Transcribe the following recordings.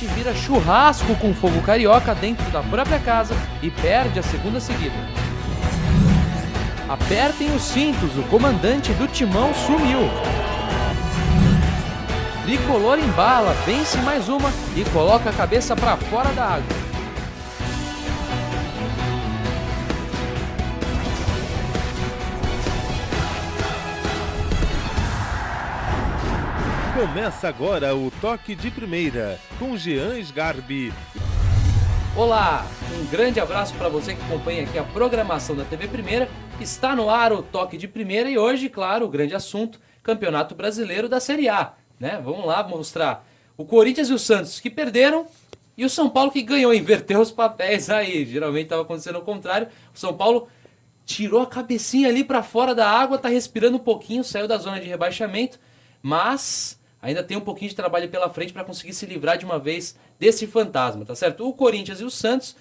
empate vira churrasco com fogo carioca dentro da própria casa e perde a segunda seguida. Apertem os cintos, o comandante do Timão sumiu. Tricolor embala, vence mais uma e coloca a cabeça para fora da água. Começa agora o Toque de Primeira, com Jean Sgarbi. Olá, um grande abraço para você que acompanha aqui a programação da TV Primeira. Está no ar o Toque de Primeira e hoje, claro, o grande assunto, Campeonato Brasileiro da Série A. Né? Vamos lá mostrar o Corinthians e o Santos que perderam e o São Paulo que ganhou, inverteu os papéis aí. Geralmente estava acontecendo o contrário. O São Paulo tirou a cabecinha ali para fora da água, está respirando um pouquinho, saiu da zona de rebaixamento, mas ainda tem um pouquinho de trabalho pela frente para conseguir se livrar de uma vez desse fantasma, tá certo? O Corinthians e o Santos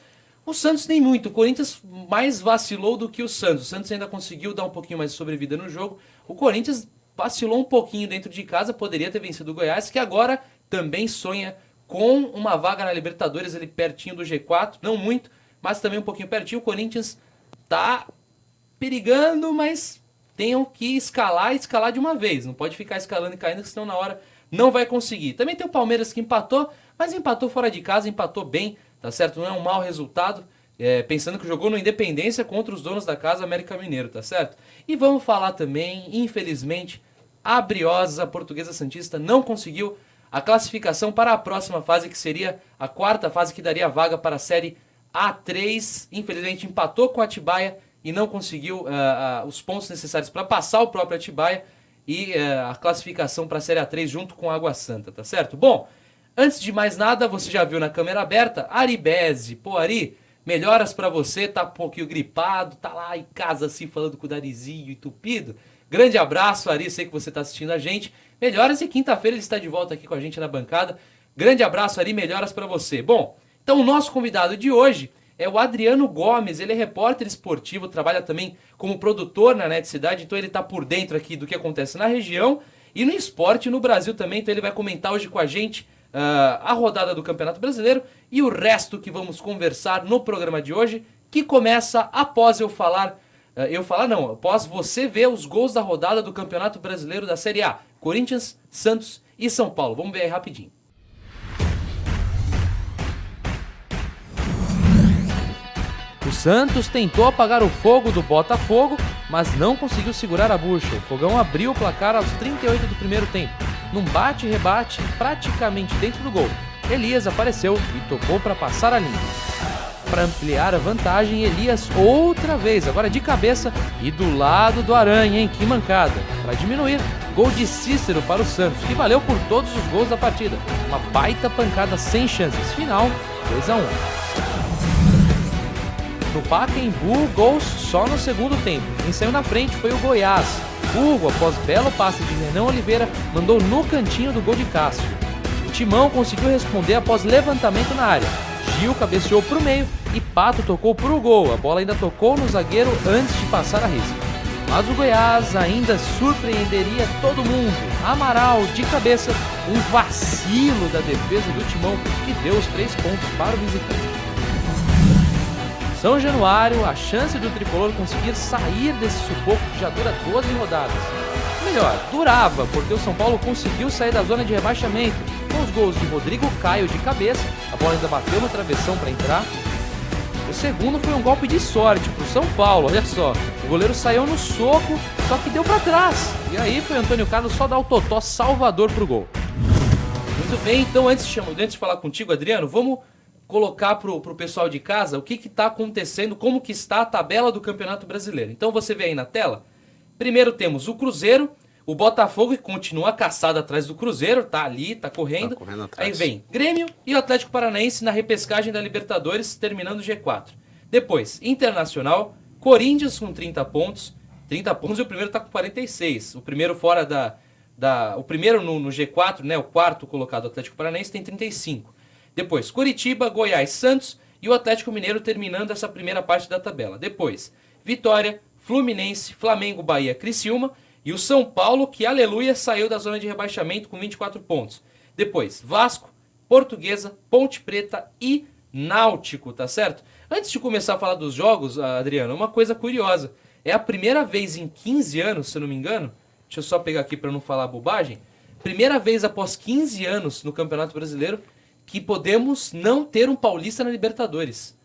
nem muito, o Corinthians mais vacilou do que o Santos ainda conseguiu dar um pouquinho mais de sobrevida no jogo, o Corinthians vacilou um pouquinho dentro de casa, poderia ter vencido o Goiás, que agora também sonha com uma vaga na Libertadores, ali pertinho do G4, não muito, mas também um pouquinho pertinho. O Corinthians tá perigando, mas tenham que escalar de uma vez, não pode ficar escalando e caindo, senão na hora não vai conseguir. Também tem o Palmeiras que empatou, mas empatou fora de casa, empatou bem, tá certo? Não é um mau resultado, pensando que jogou no Independência contra os donos da casa, América Mineiro, tá certo? E vamos falar também, infelizmente, a Briosa Portuguesa Santista não conseguiu a classificação para a próxima fase, que seria a quarta fase, que daria vaga para a Série A3. Infelizmente empatou com a Atibaia e não conseguiu os pontos necessários para passar o próprio Atibaia e a classificação para a Série A3 junto com a Água Santa, tá certo? Bom, antes de mais nada, você já viu na câmera aberta, Ari Bezzi. Pô, Ari, melhoras pra você, tá um pouquinho gripado, tá lá em casa assim falando com o narizinho entupido. Grande abraço, Ari, sei que você tá assistindo a gente. Melhoras, e quinta-feira ele está de volta aqui com a gente na bancada. Grande abraço, Ari, melhoras pra você. Bom, então o nosso convidado de hoje é o Adriano Gomes, ele é repórter esportivo, trabalha também como produtor na Net Cidade, então ele tá por dentro aqui do que acontece na região e no esporte no Brasil também, então ele vai comentar hoje com a gente a rodada do Campeonato Brasileiro e o resto que vamos conversar no programa de hoje, que começa após após você ver os gols da rodada do Campeonato Brasileiro da Série A, Corinthians, Santos e São Paulo. Vamos ver aí rapidinho. O Santos tentou apagar o fogo do Botafogo, mas não conseguiu segurar a bucha. O Fogão abriu o placar aos 38 do primeiro tempo, num bate-rebate praticamente dentro do gol. Elias apareceu e tocou para passar a linha. Para ampliar a vantagem, Elias outra vez, agora de cabeça e do lado do Aranha, hein? Que mancada. Para diminuir, gol de Cícero para o Santos, que valeu por todos os gols da partida. Uma baita pancada sem chances. Final, 2-1. No Pacaembu, gols só no segundo tempo. Quem saiu na frente foi o Goiás. Hugo, após belo passe de Renan Oliveira, mandou no cantinho do gol de Cássio. O Timão conseguiu responder após levantamento na área. Gil cabeceou para o meio e Pato tocou para o gol. A bola ainda tocou no zagueiro antes de passar a risca. Mas o Goiás ainda surpreenderia todo mundo. Amaral, de cabeça, um vacilo da defesa do Timão que deu os 3 pontos para o visitante. São Januário, a chance do Tricolor conseguir sair desse sufoco que já dura 12 rodadas. Melhor, durava, porque o São Paulo conseguiu sair da zona de rebaixamento, com os gols de Rodrigo Caio de cabeça, a bola ainda bateu no travessão para entrar. O segundo foi um golpe de sorte para o São Paulo, olha só. O goleiro saiu no soco, só que deu para trás. E aí foi o Antônio Carlos só dar o totó salvador pro gol. Muito bem, então antes de falar contigo, Adriano, vamos colocar pro pessoal de casa o que está acontecendo, como que está a tabela do Campeonato Brasileiro. Então você vê aí na tela, primeiro temos o Cruzeiro, o Botafogo, que continua caçado atrás do Cruzeiro, tá ali, tá correndo. Tá correndo atrás. Aí vem Grêmio e o Atlético Paranaense na repescagem da Libertadores, terminando o G4. Depois, Internacional, Corinthians com 30 pontos e o primeiro tá com 46. O primeiro fora o primeiro no G4, né, o quarto colocado, o Atlético Paranaense, tem 35. Depois, Curitiba, Goiás, Santos e o Atlético Mineiro terminando essa primeira parte da tabela. Depois, Vitória, Fluminense, Flamengo, Bahia, Criciúma e o São Paulo, que, aleluia, saiu da zona de rebaixamento com 24 pontos. Depois, Vasco, Portuguesa, Ponte Preta e Náutico, tá certo? Antes de começar a falar dos jogos, Adriano, uma coisa curiosa. É a primeira vez em 15 anos, se eu não me engano, deixa eu só pegar aqui para não falar bobagem, primeira vez após 15 anos no Campeonato Brasileiro que podemos não ter um paulista na Libertadores.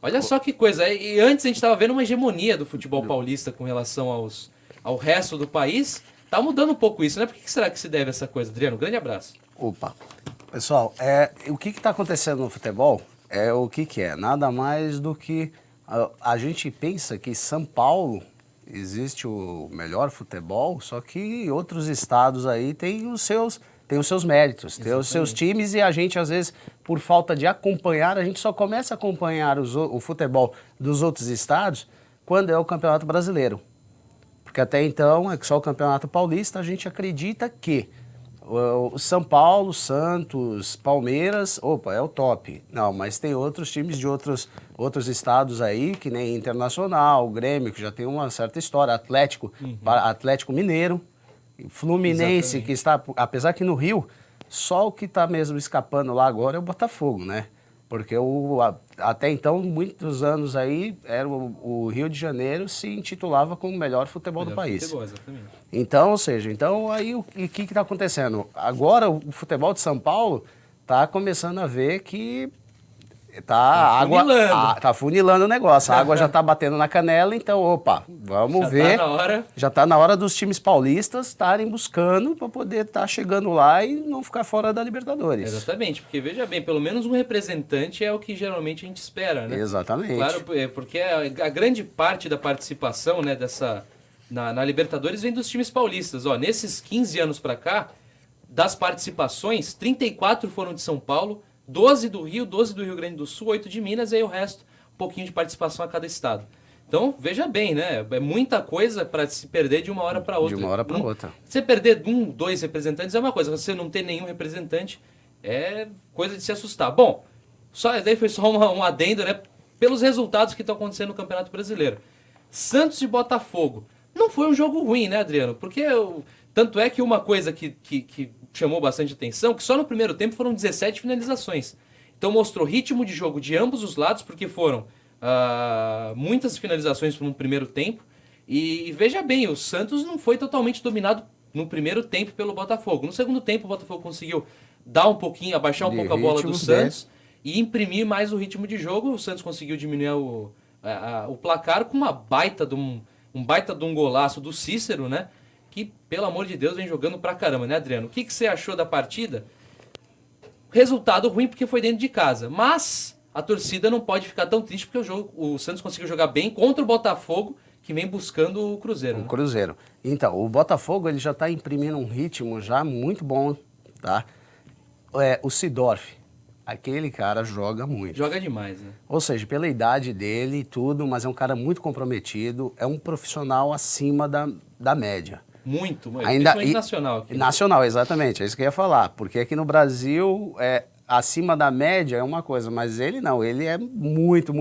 Olha só que coisa. E antes a gente estava vendo uma hegemonia do futebol paulista com relação ao resto do país. Tá mudando um pouco isso, né? Por que será que se deve essa coisa, Adriano? Grande abraço. Opa. Pessoal, o que está acontecendo no futebol é o que é. Nada mais do que a gente pensa que São Paulo existe o melhor futebol, só que outros estados aí têm os seus méritos, têm os seus times, e a gente, às vezes, por falta de acompanhar, a gente só começa a acompanhar o futebol dos outros estados quando é o Campeonato Brasileiro. Porque até então, é só o Campeonato Paulista, a gente acredita que o São Paulo, Santos, Palmeiras, opa, é o top. Não, mas tem outros times de outros estados aí, que nem Internacional, Grêmio, que já tem uma certa história, Atlético Mineiro, Fluminense, que está, apesar que no Rio, só o que está mesmo escapando lá agora é o Botafogo, né? Porque até então, muitos anos aí, o Rio de Janeiro se intitulava como o melhor futebol do país. Futebol, exatamente. Então, ou seja, aí o que está acontecendo? Agora o futebol de São Paulo está começando a ver que tá funilando o negócio. A água já está batendo na canela, então, opa, vamos ver. Já está na hora dos times paulistas estarem buscando para poder estar chegando lá e não ficar fora da Libertadores. Exatamente, porque veja bem, pelo menos um representante é o que geralmente a gente espera, né? Exatamente. Claro, porque a grande parte da participação, né, na Libertadores vem dos times paulistas. Ó, nesses 15 anos para cá, das participações, 34 foram de São Paulo, 12 do Rio, 12 do Rio Grande do Sul, 8 de Minas, e aí o resto, um pouquinho de participação a cada estado. Então, veja bem, né? É muita coisa para se perder de uma hora para outra. De uma hora para outra. Você perder 1, 2 representantes é uma coisa, você não ter nenhum representante é coisa de se assustar. Bom, daí foi só um adendo, né? Pelos resultados que estão acontecendo no Campeonato Brasileiro. Santos e Botafogo. Não foi um jogo ruim, né, Adriano? Porque tanto é que uma coisa que chamou bastante atenção, que só no primeiro tempo foram 17 finalizações. Então mostrou ritmo de jogo de ambos os lados, porque foram muitas finalizações no primeiro tempo. E veja bem, o Santos não foi totalmente dominado no primeiro tempo pelo Botafogo. No segundo tempo o Botafogo conseguiu dar um pouquinho, abaixar um pouco a bola do Santos e imprimir mais o ritmo de jogo. O Santos conseguiu diminuir o placar com um baita de um golaço do Cícero, né? Que, pelo amor de Deus, vem jogando pra caramba, né, Adriano? O que você achou da partida? Resultado ruim porque foi dentro de casa. Mas a torcida não pode ficar tão triste porque o Santos conseguiu jogar bem contra o Botafogo, que vem buscando o Cruzeiro. O Cruzeiro. Então, o Botafogo ele já está imprimindo um ritmo já muito bom, tá? O Seedorf, aquele cara joga muito. Joga demais, né? Ou seja, pela idade dele e tudo, mas é um cara muito comprometido, é um profissional acima da média. Muito, principalmente nacional. Aqui. Nacional, exatamente, é isso que eu ia falar, porque aqui no Brasil, acima da média é uma coisa, mas ele não, ele é muito,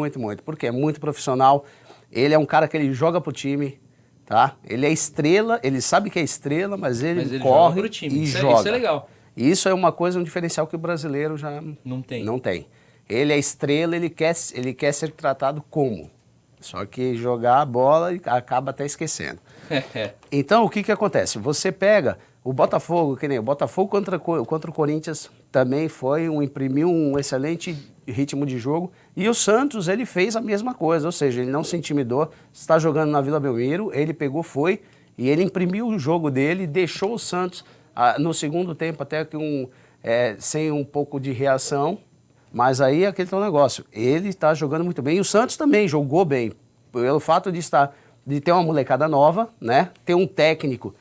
porque é muito profissional, ele é um cara que ele joga pro time, tá? Ele é estrela, ele sabe que é estrela, mas ele corre joga pro time. E joga. Isso é legal. Isso é uma coisa, um diferencial que o brasileiro já não tem. Ele é estrela, ele quer ser tratado como? Só que jogar a bola e acaba até esquecendo. Então, o que acontece? Você pega o Botafogo, que nem o Botafogo contra o Corinthians, também imprimiu um excelente ritmo de jogo. E o Santos, ele fez a mesma coisa, ou seja, ele não se intimidou, está jogando na Vila Belmiro, ele pegou, e ele imprimiu o jogo dele, deixou o Santos no segundo tempo até que sem um pouco de reação. Mas aí é aquele tal negócio, ele está jogando muito bem, e o Santos também jogou bem, pelo fato de ter uma molecada nova, né? Ter um técnico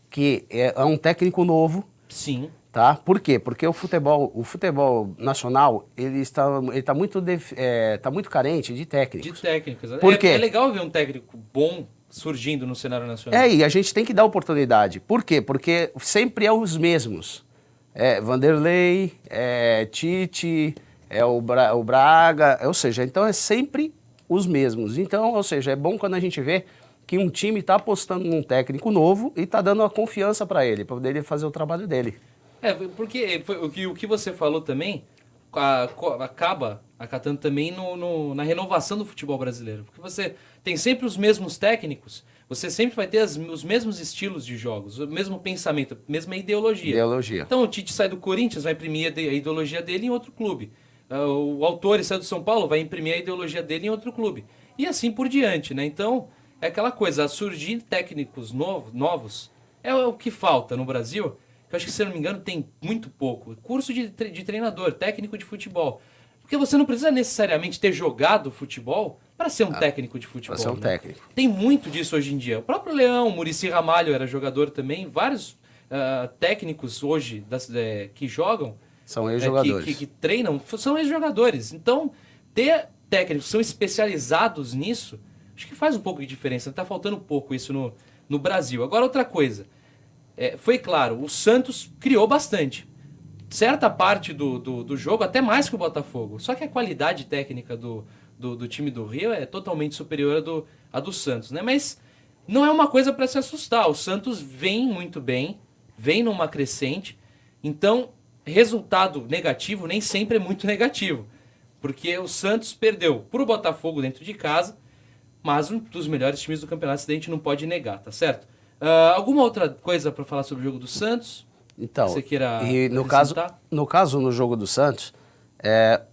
que é um técnico novo. Sim. Tá? Por quê? Porque o futebol nacional, ele tá muito carente de técnicos. De técnicos. Por quê? É legal ver um técnico bom surgindo no cenário nacional. E a gente tem que dar oportunidade. Por quê? Porque sempre é os mesmos. Vanderlei, Tite, o Braga, ou seja, então é sempre os mesmos. Então, ou seja, é bom quando a gente vê que um time está apostando num técnico novo e está dando a confiança para ele, para poder fazer o trabalho dele. Porque o que você falou também, acaba acatando também na renovação do futebol brasileiro. Porque você tem sempre os mesmos técnicos, você sempre vai ter os mesmos estilos de jogos, o mesmo pensamento, a mesma ideologia. Então o Tite sai do Corinthians, vai imprimir a ideologia dele em outro clube. O Autori sai do São Paulo, vai imprimir a ideologia dele em outro clube. E assim por diante, né? Então, é aquela coisa, surgir técnicos novos é o que falta no Brasil, que eu acho que, se eu não me engano, tem muito pouco. Curso de treinador, técnico de futebol. Porque você não precisa necessariamente ter jogado futebol para ser um técnico de futebol. Para ser um técnico. Tem muito disso hoje em dia. O próprio Leão, Muricy Ramalho era jogador também. Vários técnicos hoje que jogam... São ex-jogadores. Que treinam, são ex-jogadores. Então, ter técnicos que são especializados nisso, acho que faz um pouco de diferença. Está faltando um pouco isso no Brasil. Agora, outra coisa. Foi claro, o Santos criou bastante. Certa parte do jogo, até mais que o Botafogo. Só que a qualidade técnica do time do Rio é totalmente superior à do Santos, né? Mas não é uma coisa para se assustar. O Santos vem muito bem, vem numa crescente. Então, resultado negativo nem sempre é muito negativo. Porque o Santos perdeu para o Botafogo dentro de casa, mas um dos melhores times do campeonato, isso a gente não pode negar, tá certo? Alguma outra coisa para falar sobre o jogo do Santos? Então, você queira no caso no jogo do Santos,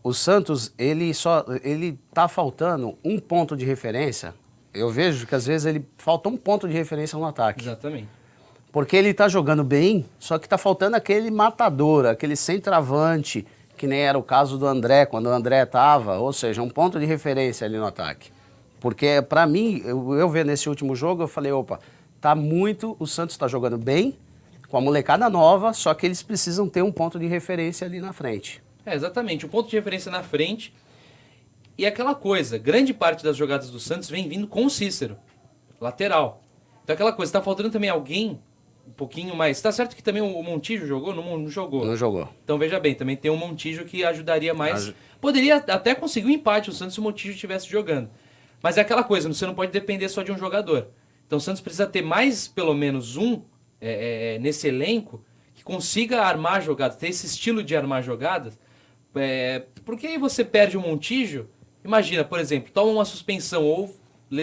o Santos ele tá faltando um ponto de referência. Eu vejo que às vezes ele falta um ponto de referência no ataque. Exatamente. Porque ele tá jogando bem, só que tá faltando aquele matador, aquele centroavante, que nem era o caso do André, quando o André tava, ou seja, um ponto de referência ali no ataque. Porque para mim, eu ver nesse último jogo, eu falei, opa, o Santos tá jogando bem, com a molecada nova, só que eles precisam ter um ponto de referência ali na frente. Exatamente, um ponto de referência na frente. E aquela coisa, grande parte das jogadas do Santos vem vindo com o Cícero, lateral. Então aquela coisa, tá faltando também alguém um pouquinho mais... Tá certo que também o Montijo jogou? Não jogou. Não jogou. Então veja bem, também tem o Montijo que ajudaria mais. Poderia até conseguir um empate o Santos se o Montijo estivesse jogando. Mas é aquela coisa, você não pode depender só de um jogador. Então o Santos precisa ter mais, pelo menos um, nesse elenco, que consiga armar jogadas, ter esse estilo de armar jogadas, porque aí você perde o Montijo, imagina, por exemplo, toma uma suspensão ou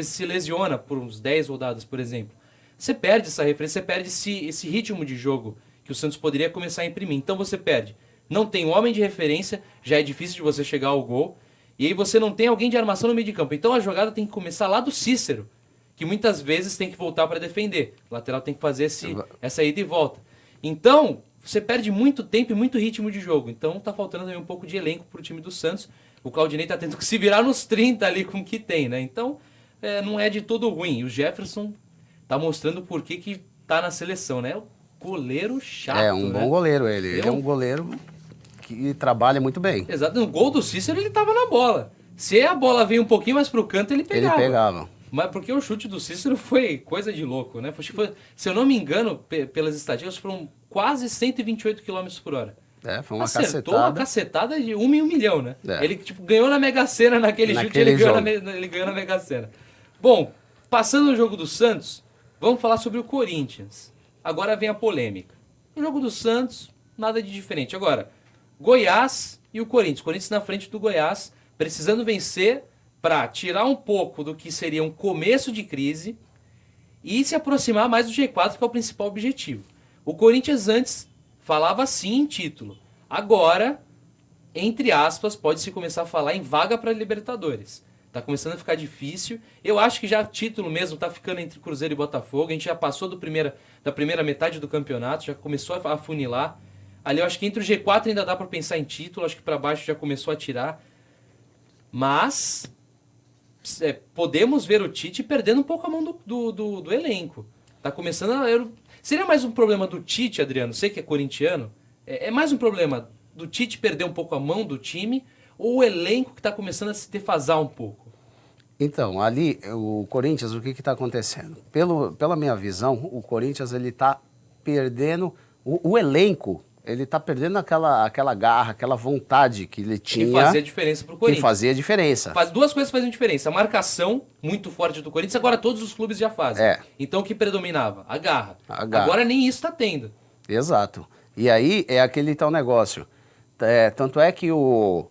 se lesiona por uns 10 rodadas, por exemplo. Você perde essa referência, você perde esse ritmo de jogo que o Santos poderia começar a imprimir. Então você perde. Não tem um homem de referência, já é difícil de você chegar ao gol, e aí você não tem alguém de armação no meio de campo. Então a jogada tem que começar lá do Cícero, que muitas vezes tem que voltar para defender. O lateral tem que fazer essa ida e volta. Então, você perde muito tempo e muito ritmo de jogo. Então, tá faltando também um pouco de elenco pro time do Santos. O Claudinei tá tendo que se virar nos 30 ali com o que tem, né? Então, não é de todo ruim. E o Jefferson tá mostrando por que tá na seleção, né? O goleiro chato, bom goleiro ele. Ele é um goleiro que trabalha muito bem. Exato. No gol do Cícero, ele tava na bola. Se a bola veio um pouquinho mais pro canto, ele pegava. Ele pegava. Mas porque o chute do Cícero foi coisa de louco, né? Se eu não me engano, pelas estatísticas, foram quase 128 km por hora. Foi uma Acertou cacetada. uma cacetada de 1 em 1 milhão, né? Ele ganhou na Mega Sena naquele chute, ele ganhou na Mega Sena. Bom, passando no jogo do Santos, vamos falar sobre o Corinthians. Agora vem a polêmica. O jogo do Santos, nada de diferente. Agora, Goiás e o Corinthians. O Corinthians na frente do Goiás, precisando vencer para tirar um pouco do que seria um começo de crise e se aproximar mais do G4, que é o principal objetivo. O Corinthians antes falava sim em título. Agora, entre aspas, pode-se começar a falar em vaga para Libertadores. Tá começando a ficar difícil. Eu acho que já título mesmo tá ficando entre Cruzeiro e Botafogo. A gente já passou da primeira metade do campeonato, já começou a afunilar. Ali eu acho que entre o G4 ainda dá para pensar em título, acho que para baixo já começou a tirar. Mas podemos ver o Tite perdendo um pouco a mão do elenco. Tá começando Seria mais um problema do Tite, Adriano, você que é corintiano, é mais um problema do Tite perder um pouco a mão do time ou o elenco que está começando a se defasar um pouco? Então, ali, o Corinthians, o que está acontecendo? Pela minha visão, o Corinthians ele está perdendo, o elenco, ele está perdendo aquela garra, aquela vontade que ele tinha. Que fazia diferença pro Corinthians. Que fazia diferença. Duas coisas fazem diferença. A marcação muito forte do Corinthians, agora todos os clubes já fazem. Então o que predominava? A garra. Agora nem isso está tendo. Exato. E aí é aquele tal negócio. Tanto é que o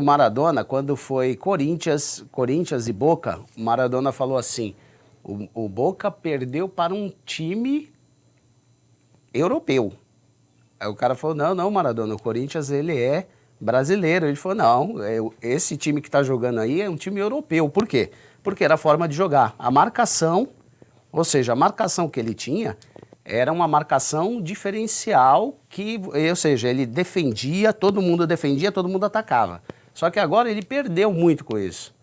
Maradona, quando foi Corinthians e Boca, o Maradona falou assim, o Boca perdeu para um time europeu. Aí o cara falou, não, Maradona, o Corinthians ele é brasileiro. Ele falou, não, esse time que está jogando aí é um time europeu. Por quê? Porque era a forma de jogar. A marcação, ou seja, a marcação que ele tinha era uma marcação diferencial, ou seja, ele defendia, todo mundo atacava. Só que agora ele perdeu muito com isso.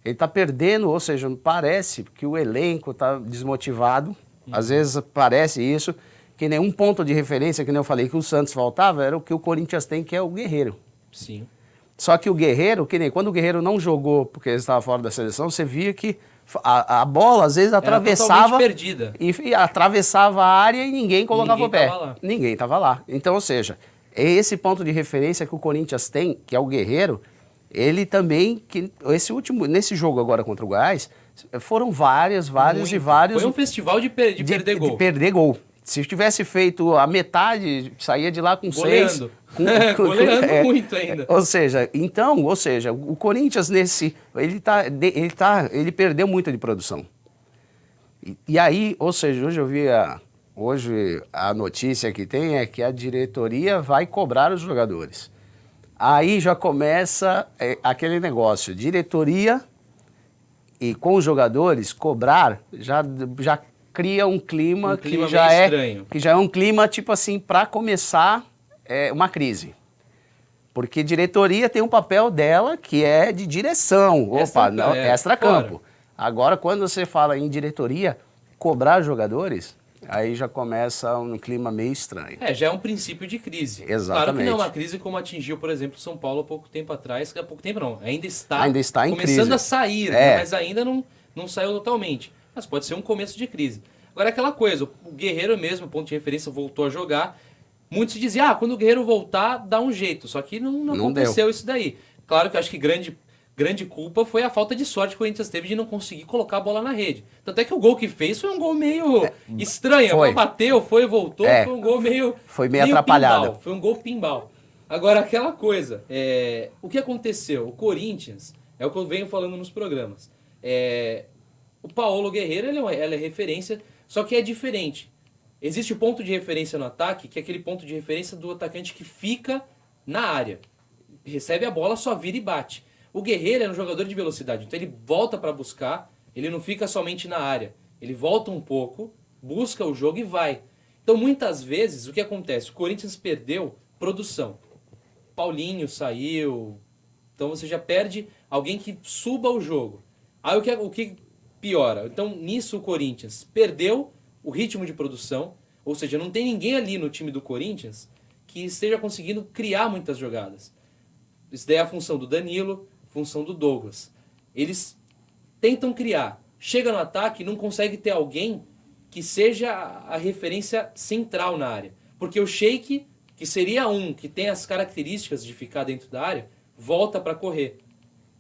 Ele está perdendo, ou seja, parece que o elenco está desmotivado, às vezes parece isso, que nenhum ponto de referência, que nem eu falei, que o Santos faltava, era o que o Corinthians tem, que é o Guerreiro. Sim. Só que o Guerreiro, que nem quando o Guerreiro não jogou porque ele estava fora da seleção, você via que a bola às vezes atravessava perdida. E atravessava a área e ninguém colocava o pé. Tava lá. Ninguém estava lá. Então, ou seja, é esse ponto de referência que o Corinthians tem, que é o Guerreiro, ele também, nesse jogo agora contra o Goiás, foram vários. Foi um festival de perder gol. De perder gol. Se tivesse feito a metade, saía de lá com goleando. 6. Goleando muito ainda. Ou seja, o Corinthians ele perdeu muito de produção. E aí, ou seja, hoje a notícia que tem é que a diretoria vai cobrar os jogadores. Aí já começa aquele negócio, diretoria e com os jogadores cobrar já cria um clima que já é um clima tipo assim para começar uma crise. Porque diretoria tem um papel dela que é de direção, extra-campo. Agora, quando você fala em diretoria, cobrar jogadores, aí já começa um clima meio estranho. Já é um princípio de crise. Exatamente. Claro que não é uma crise como atingiu, por exemplo, São Paulo há pouco tempo atrás. Há pouco tempo não, ainda está em começando crise. a sair, né? Mas ainda não saiu totalmente. Mas pode ser um começo de crise. Agora é aquela coisa, o Guerreiro mesmo, ponto de referência, voltou a jogar. Muitos diziam, quando o Guerreiro voltar, dá um jeito. Só que não aconteceu isso daí. Claro que eu acho que grande culpa foi a falta de sorte que o Corinthians teve de não conseguir colocar a bola na rede. Tanto é que o gol que fez foi um gol meio estranho. A bola bateu, voltou, foi um gol meio atrapalhado. Pinball, foi um gol pinball. Agora, aquela coisa, o que aconteceu? O Corinthians, é o que eu venho falando nos programas. O Paulo Guerreiro, ele é referência, só que é diferente. Existe o ponto de referência no ataque, que é aquele ponto de referência do atacante que fica na área. Recebe a bola, só vira e bate. O Guerreiro é um jogador de velocidade, então ele volta para buscar, ele não fica somente na área. Ele volta um pouco, busca o jogo e vai. Então, muitas vezes, o que acontece? O Corinthians perdeu produção. Paulinho saiu, então você já perde alguém que suba o jogo. Aí o que piora? Então, nisso o Corinthians perdeu o ritmo de produção, ou seja, não tem ninguém ali no time do Corinthians que esteja conseguindo criar muitas jogadas. Isso daí é a função do Danilo, função do Douglas. Eles tentam criar, chega no ataque e não consegue ter alguém que seja a referência central na área. Porque o Sheik, que seria que tem as características de ficar dentro da área, volta para correr.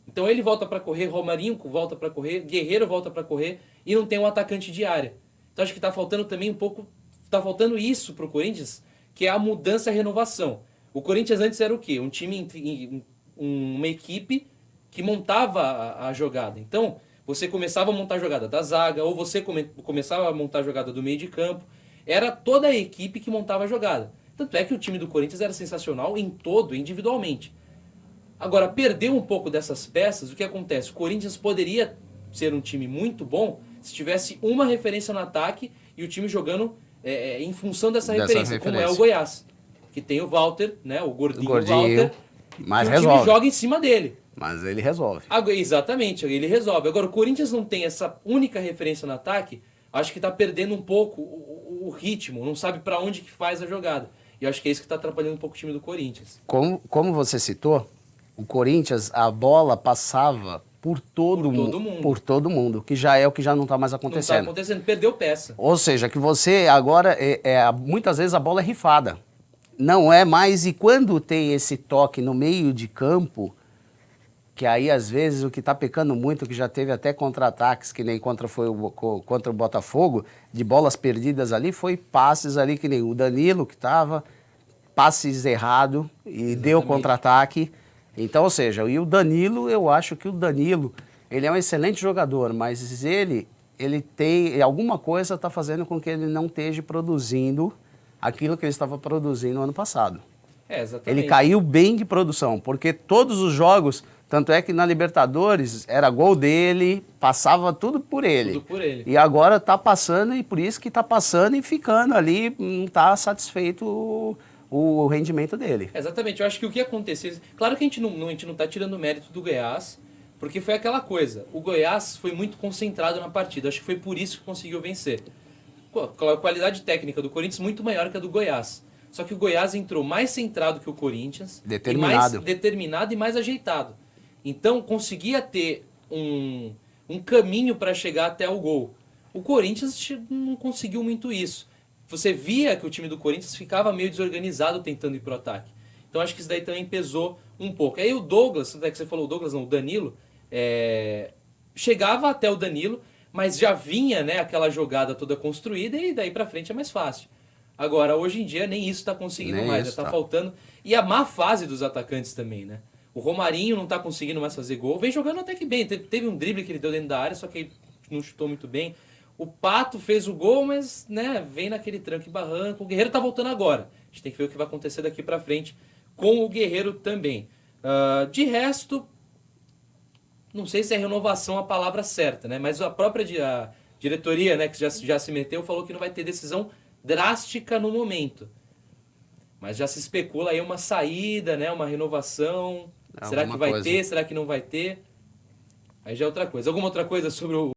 Então ele volta para correr, Romarinho volta para correr, Guerreiro volta para correr e não tem um atacante de área. Então acho que está faltando também está faltando isso para o Corinthians, que é a mudança e a renovação. O Corinthians antes era o quê? Um time, uma equipe que montava a jogada. Então você começava a montar a jogada da zaga, ou você começava a montar a jogada do meio de campo. Era toda a equipe que montava a jogada. Tanto é que o time do Corinthians era sensacional individualmente. Agora, perdeu um pouco dessas peças, o que acontece? O Corinthians poderia ser um time muito bom se tivesse uma referência no ataque e o time jogando em função dessa referência, como é o Goiás, que tem o Walter, né, o gordinho Walter, mas que o time joga em cima dele. Mas ele resolve. Exatamente, ele resolve. Agora, o Corinthians não tem essa única referência no ataque, acho que está perdendo um pouco o ritmo, não sabe para onde que faz a jogada. E acho que é isso que está atrapalhando um pouco o time do Corinthians. Como você citou, o Corinthians, a bola passava por todo mundo, que já é o que já não está mais acontecendo. Não está acontecendo, perdeu peça. Ou seja, que você agora, muitas vezes a bola é rifada. Não é mais, e quando tem esse toque no meio de campo, que aí às vezes o que está pecando muito, que já teve até contra-ataques, que nem contra o Botafogo, de bolas perdidas ali, foi passes ali, que nem o Danilo que estava, passes errado e deu contra-ataque. Então, ou seja, e o Danilo, eu acho que o Danilo, ele é um excelente jogador, mas ele tem, alguma coisa está fazendo com que ele não esteja produzindo aquilo que ele estava produzindo no ano passado. Exatamente. Ele caiu bem de produção, porque todos os jogos, tanto é que na Libertadores era gol dele, passava tudo por ele. Tudo por ele. E agora está passando, e por isso que está passando e ficando ali, não está satisfeito o rendimento dele. Exatamente, eu acho que o que aconteceu... Claro que a gente não tá tirando o mérito do Goiás, porque foi aquela coisa, o Goiás foi muito concentrado na partida, acho que foi por isso que conseguiu vencer. A qualidade técnica do Corinthians muito maior que a do Goiás. Só que o Goiás entrou mais centrado que o Corinthians, determinado. E mais determinado e mais ajeitado. Então conseguia ter um caminho para chegar até o gol. O Corinthians não conseguiu muito isso. Você via que o time do Corinthians ficava meio desorganizado tentando ir pro ataque. Então acho que isso daí também pesou um pouco. Aí o Douglas, até que você falou o Douglas, não, o Danilo, chegava até o Danilo, mas já vinha, né, aquela jogada toda construída e daí pra frente é mais fácil. Agora, hoje em dia, nem isso está conseguindo Nem mais, isso tá tá. faltando. E a má fase dos atacantes também, né? O Romarinho não tá conseguindo mais fazer gol, vem jogando até que bem. Teve um drible que ele deu dentro da área, só que ele não chutou muito bem. O Pato fez o gol, mas né, vem naquele tranco e barranco. O Guerreiro tá voltando agora. A gente tem que ver o que vai acontecer daqui pra frente com o Guerreiro também. De resto, não sei se é renovação a palavra certa, né? Mas a própria diretoria, né, que já se meteu, falou que não vai ter decisão drástica no momento. Mas já se especula aí uma saída, né, uma renovação. Será que vai ter? Será que não vai ter? Aí já é outra coisa. Alguma outra coisa sobre o